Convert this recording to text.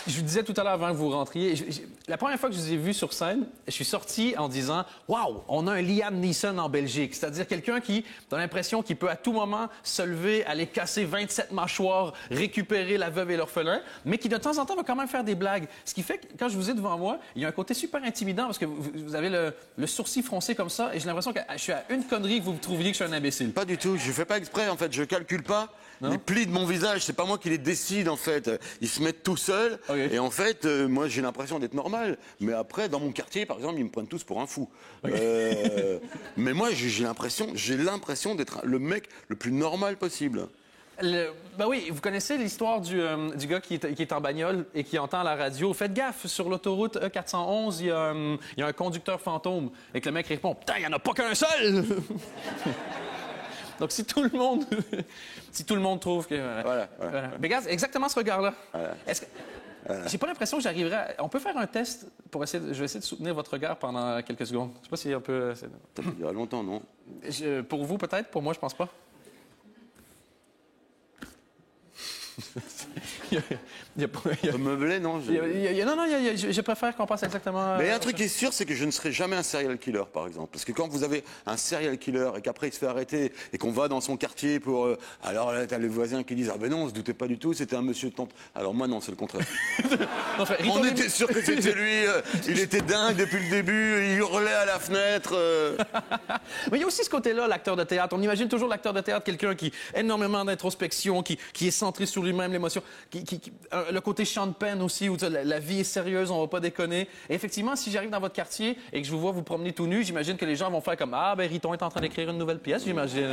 Je vous disais tout à l'heure avant que vous rentriez, la première fois que je vous ai vu sur scène, je suis sorti en disant « Wow, on a un Liam Neeson en Belgique », c'est-à-dire quelqu'un qui a l'impression qu'il peut à tout moment se lever, aller casser 27 mâchoires, récupérer la veuve et l'orphelin, mais qui de temps en temps va quand même faire des blagues. Ce qui fait que quand je vous ai devant moi, il y a un côté super intimidant parce que vous avez le sourcil froncé comme ça et j'ai l'impression que je suis à une connerie que vous trouviez que je suis un imbécile. Pas du tout, je fais pas exprès en fait, je calcule pas les plis de mon visage, c'est pas moi qui les décide en fait. Ils se mettent tout seuls et en fait, moi j'ai l'impression d'être normal. Mais après, dans mon quartier par exemple, ils me prennent tous pour un fou. Mais moi j'ai l'impression d'être le mec le plus normal possible. Ben oui, vous connaissez l'histoire du gars qui est en bagnole et qui entend la radio. Faites gaffe, sur l'autoroute E411, il y a un conducteur fantôme. Et que le mec répond « Putain, il n'y en a pas qu'un seul! » Donc, si tout le monde trouve que... Voilà. Mais regarde, exactement ce regard-là. Voilà. Est-ce que... J'ai pas l'impression que j'arriverai à... On peut faire un test pour essayer... Je vais essayer de soutenir votre regard pendant quelques secondes. Je sais pas si un peu... Ça fait durer longtemps, non? Pour vous, peut-être. Pour moi, je pense pas. Meublé, non? Non, je préfère qu'on passe exactement... Mais il y a un truc qui est sûr, c'est que je ne serai jamais un serial killer, par exemple. Parce que quand vous avez un serial killer et qu'après il se fait arrêter et qu'on va dans son quartier pour... alors là, t'as les voisins qui disent « Ah ben non, on se doutait pas du tout, c'était un monsieur de tante. » Alors moi, non, c'est le contraire. Enfin, On était sûr que c'était lui, il était dingue depuis le début, il hurlait à la fenêtre. Mais il y a aussi ce côté-là, l'acteur de théâtre. On imagine toujours l'acteur de théâtre, quelqu'un qui a énormément d'introspection, qui est centré sur lui-même, l'émotion. Le côté Sean Penn aussi, où la vie est sérieuse, on va pas déconner. Et effectivement, si j'arrive dans votre quartier et que je vous vois vous promener tout nu, j'imagine que les gens vont faire comme « Ah, ben Riton est en train d'écrire une nouvelle pièce, j'imagine. »